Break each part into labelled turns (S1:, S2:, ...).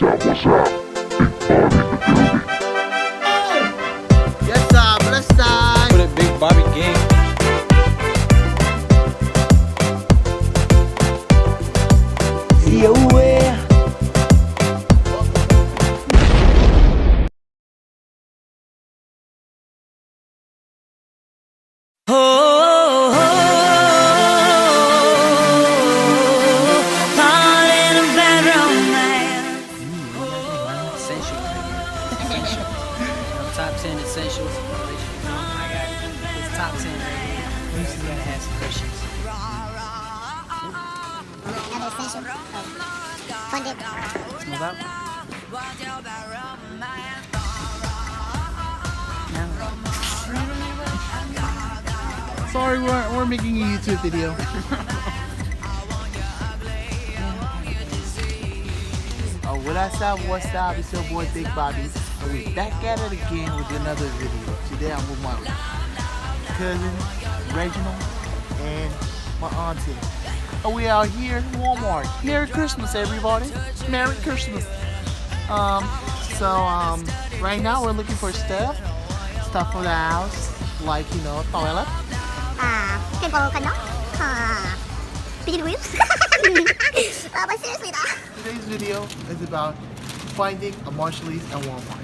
S1: up? What's up? Big Bobby in the building.
S2: Yes, sir. Bless side.
S3: For the Big Bobby gang.
S2: See you where?
S4: Top 10 essentials. Oh my God, it's top 10 right here. You just gotta ask some questions.
S5: Another essential funded.
S4: Let's move out.
S2: Sorry, we're making a YouTube video. Oh, what's up? It's your boy Big Bobby. And we're back at it again with another video. Today I'm with my cousin Reginald and my auntie. And we are here in Walmart. Merry Christmas, everybody! Merry Christmas. Right now we're looking for stuff for the house, like toilet.
S5: Table cannot. Pigeon wheels. But seriously, though.
S2: Today's video is about finding a Marshalls and Walmart.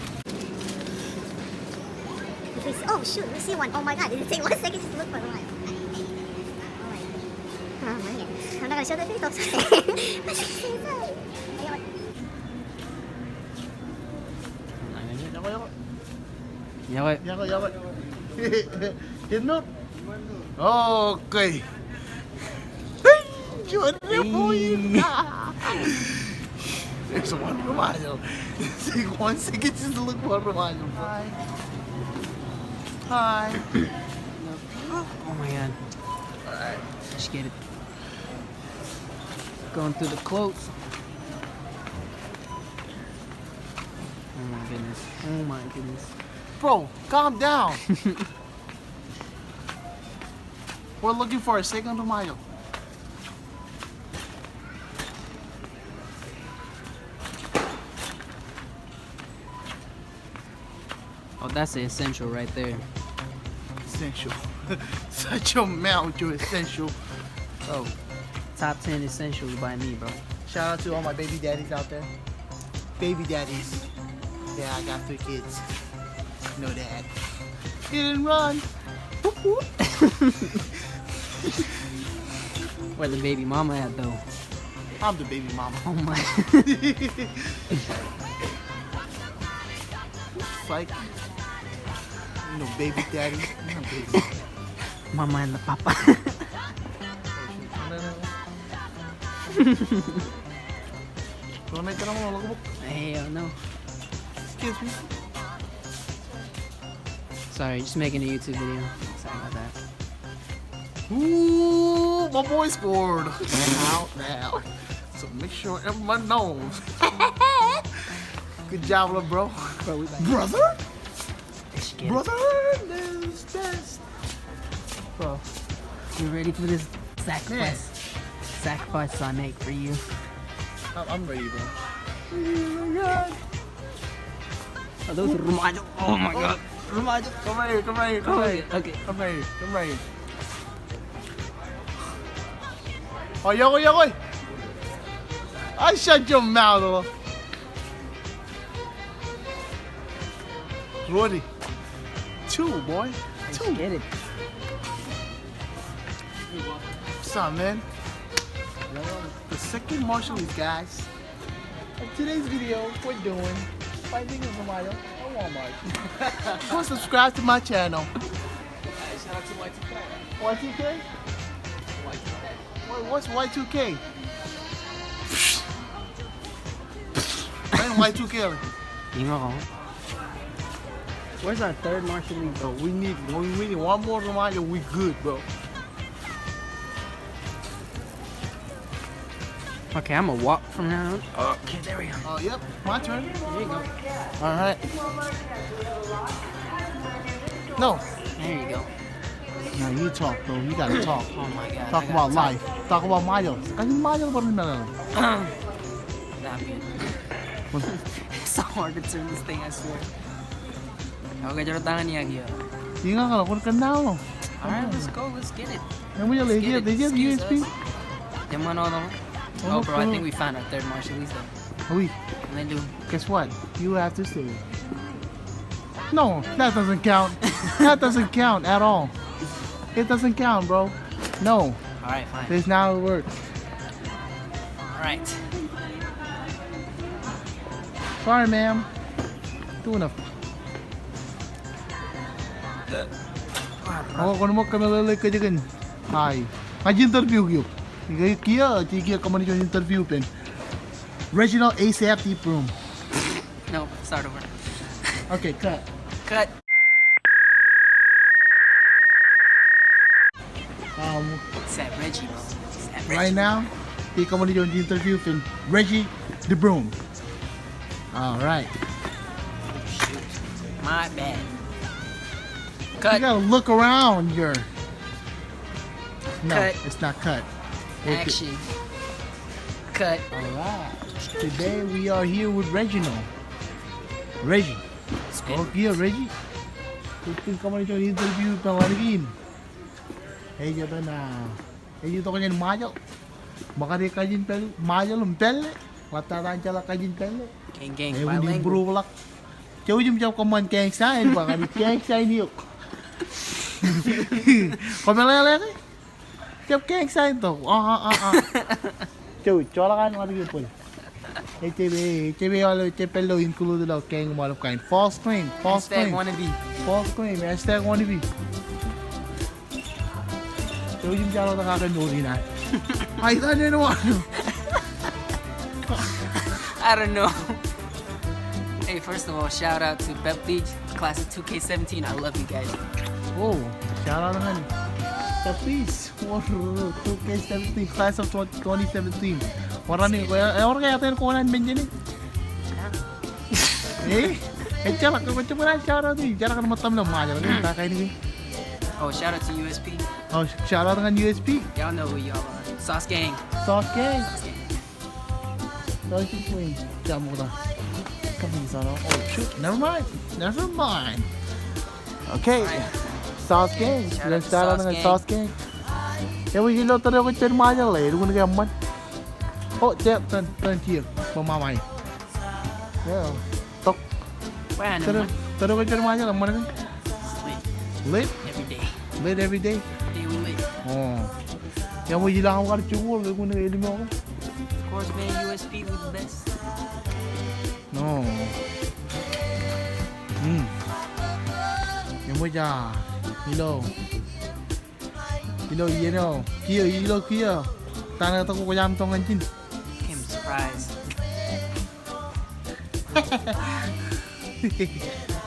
S5: Oh shoot, we see one. Oh my god, did it take 1 second just to look for one? Oh my goodness. I'm not gonna show the video.
S4: Yoko.
S2: Hit note? Okay. There's one Romano. Take 1 second just to look for Romano. Hi.
S4: Oh my God.
S2: Alright.
S4: Let's get it. Going through the quotes. Oh my goodness. Oh my goodness.
S2: Bro, calm down. We're looking for a second Romano.
S4: Oh, that's the essential right there.
S2: Essential. Such a mount, you're essential. Oh,
S4: Top 10 essentials by me, bro.
S2: shout out to all my baby daddies out there. Baby daddies. Yeah, I got 3 kids. No dad. Hit and run. Whoop, whoop.
S4: Where the baby mama at though?
S2: I'm the baby mama.
S4: Oh my.
S2: Like, baby daddy. Baby.
S4: Mama and the papa. Hell no.
S2: Excuse me.
S4: Sorry, just making a YouTube video. Sorry about that.
S2: Ooh, my boy scored. Out now. So make sure everyone knows. Good job, little bro.
S4: Bro, we back.
S2: Brother?
S4: Let's get it.
S2: Brother is best.
S4: Bro, you ready for this sacrifice? Sacrifice I make for you.
S2: I'm ready, bro.
S4: Oh my God. Are those Romano? Oh my God.
S2: Romano, come right here, come right here, come right here.
S4: Okay.
S2: Come right here, come right here. Oh, Yokoy! I shut your mouth, little. Roddy. 2, boy.
S4: Let's
S2: 2.
S4: get it.
S2: What's up, man? The second Marshalls, guys. In today's video, we're doing finding a Romano at Walmart. Go subscribe to my channel.
S3: Shout out to Y2K.
S2: Y2K? What's Y2K? When Y2K?
S4: Where's our third Marshalls?
S2: Bro, we need one more Romano. We good, bro.
S4: Okay, I'm gonna walk from now on. Okay, there we go.
S2: Oh, yep. My turn.
S4: There you go.
S2: All right. No.
S4: There you go.
S2: Now you talk, bro. You gotta talk.
S4: Oh my God.
S2: Talk about life. Talk about Mayo. Kasi Mayo ba rin na lang?
S4: Not good. It's so hard to turn this thing, I swear. Okay, 저런 당한 이야기야.
S2: 네가 가라 그걸 끝나고.
S4: Alright, let's go, let's get it.
S2: Nemo ya
S4: Let's get
S2: legit,
S4: it.
S2: legit
S4: Excuse
S2: USB.
S4: us. Yung mga ano. Oh, bro, I think we found our third Marshallese though.
S2: Oui.
S4: And then do.
S2: Guess what? You have to stay. No, that doesn't count. That doesn't count at all. It doesn't count, bro. No,
S4: Alright, fine.
S2: this now it works.
S4: Alright.
S2: Sorry, ma'am. Do enough. Ako kung mo kami lalay ka dyan. Hi. Ngayon interview yun. Kia kami nyo interview pen. Regional ASAP deep room.
S4: No, start over.
S2: Okay, cut.
S4: Cut. It's that Reggie, bro. It's that Reggie.
S2: Right now, Kia kami nyo interview pen. Reggie the Broom. Alright.
S4: Shoot. My bad.
S2: You
S4: Cut.
S2: gotta look around here. No,
S4: Cut.
S2: it's not cut. Okay.
S4: Action. Cut.
S2: Alright. Today we are here with Reginald. Reggie.
S4: Spin.
S2: Okay, Reggie. Tutin ka man ito interview pa warigin. Hey, jaba na. Hey, ito kanyan mayo. Makari ka din pel, mayo lang pelle. Lataran chala ka din pelle.
S4: Gang gang.
S2: Eh, hindi
S4: Bilingual.
S2: bro walak. Chow jum chow kaman keng sign ba kani keng sign yuk. Komelele kay. Chow keng sign to. Chow, chola kan warigin pol. HB वाले चेपल्लो include लो Kang मालूम Kine false claim
S4: Hashtag wannabe.
S2: false claim hashtag wannabe 요즘 자로 나가는 놀이나 아이다 내는 와
S4: I don't know. Hey, first of all, shout out to Bep Beach, class of 2K17. I love you guys.
S2: oh shout out naman the please 2K17 class of 2017 warani orang kaya tayo kunan benjini cara ka macam mana cara tu cara kan matam lah maja kan tak kayak ni
S4: Oh, shout out to USP.
S2: oh shout out dengan USP
S4: Y'all know who y'all are. Sauce Gang.
S2: sauce gang
S4: Sauce Gang.
S2: sauce queen jamu dah kami sana oh shoot never mind okay sauce gang
S4: Shout out
S2: let's
S4: to
S2: start
S4: Sauce
S2: dengan
S4: Gang.
S2: sauce gang ya we hilo tadi aku cari maja lah itu guna gaman oh cek turn here pemamai ya tok
S4: Where I know
S2: tadi
S4: man.
S2: tadi aku cari maja lah mana kan
S4: Lit.
S2: late
S4: Every day.
S2: late every day
S4: Day we lit.
S2: oh ya we hilang aku ada cukup aku guna ilmu aku
S4: Of course, man, USP, we the best.
S2: no yang moja hilo kia tanah tu aku jam tong anjing
S4: Came surprise.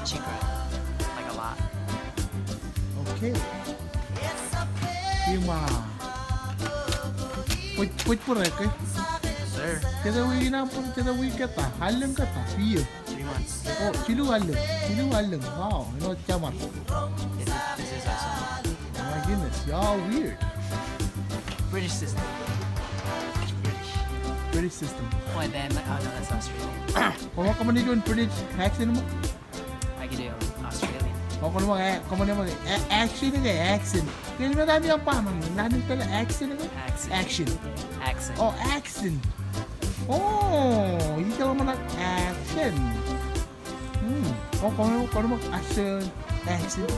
S4: Cheap, right? Like a lot.
S2: okay Ima Wait por aquí
S4: Sir.
S2: Kita wih na pun kita wih kata halang kata iya
S4: 3 months.
S2: oh cilu halang wow you know camar
S4: This is our song.
S2: oh my goodness y'all weird
S4: British system.
S2: British system
S4: Why then? Oh no, that's Australian.
S2: kung mo kaman dito British accent mo
S4: I can do Australian.
S2: o kung mo kaman mo action ni accent kaya mo dami ang pamang namin pala accent ni
S4: Accent.
S2: action
S4: Accent.
S2: oh accent oh hindi ka naman action oh kung mo action accent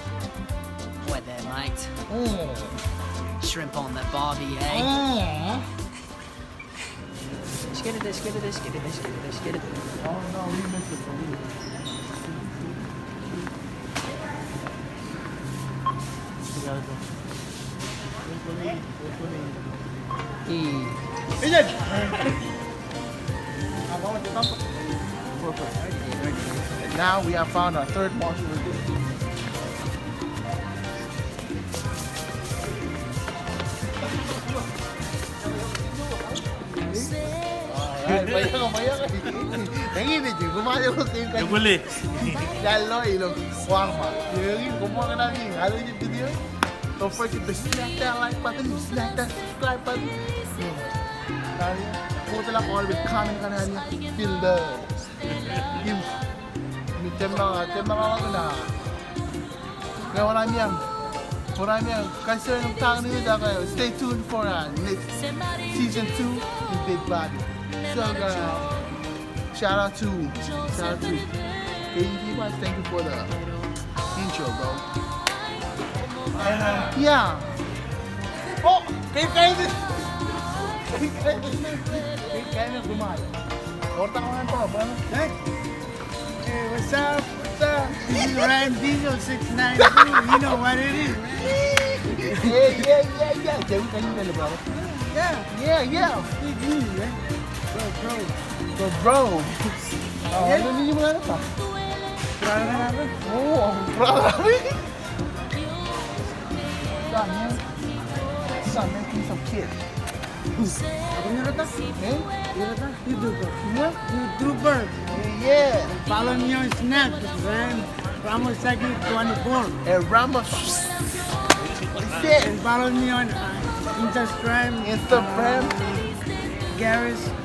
S4: What then, mate?
S2: oh
S4: Shrimp on the barbie, eh?
S2: oh
S4: Get it.
S2: oh no we missed it for you we gotta go Agent! Now we have found our third marshal. Nanginig yun, kumayo ko sa yung kanina.
S1: Naguli.
S2: Lalo, ilong wangma. Yung kumuha ka namin, halo yung video. Don't forget to smack that like button, smack that subscribe button. Pumunta lang kung ano, comment ka na niya. Feel love. Stay tuned for next season 2 with Big Bobby. So shout out to KDB Boys. Thank you for the intro, bro. And yeah. Oh, kay Kevin Gumaya. Korta ko nga po, bro.
S6: Hey, what's up? What's up? This is Ryan Diesel 692. You know what it is, man.
S2: Yeah. Jauh kayo na, bro. Yeah.
S6: Big news, man.
S2: Bro. Oh, ano ninyo mga ano pa?
S6: Proud na natin.
S2: Oo, proud kami. Son, man, piece of kid.
S6: Ako nyo rata?
S2: Eh?
S6: Nyo rata? YouTuber.
S2: Yeah?
S6: YouTuber.
S2: Yeah.
S6: Follow me on Snap, man. Ramos Second 24.
S2: And Ramos. What's that?
S6: And follow me on Instagram.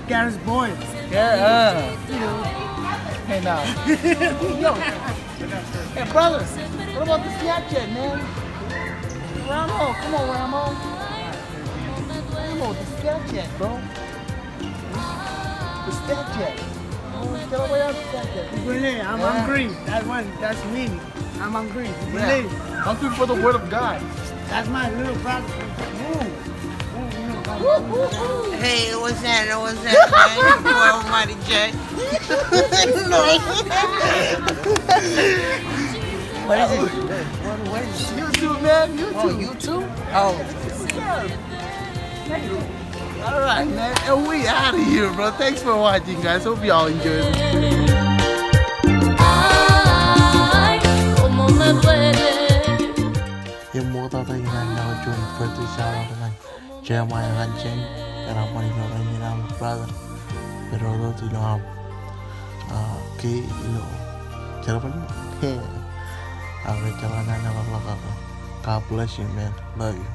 S6: Garris Boy.
S2: Yeah.
S6: You know.
S2: Hey, now. Yo. Hey, brother. What about the Snapchat, man? Ramo. Come on, Ramo. The Snapchat, bro. The Snapchat. Tell me about the Snapchat.
S6: Ibule, I'm hungry. That's me. I'm hungry. Ibule.
S2: Hungry for the word of God.
S6: That's my little brother.
S7: Hey, what's that, man? It's boy Almighty J. What is it? What is it?
S2: YouTube, man. YouTube.
S7: Oh, YouTube? Oh.
S2: Alright, man. And we out of here, bro. Thanks for watching, guys. Hope y'all enjoyed it.
S8: Yung mga tatayinan na ako June 1st sa akin Jeremiah Hancheng karena paninoran nila ang brother pero lo tino kay cara pa rin okay cara na nakalaka ka God bless you man, love you.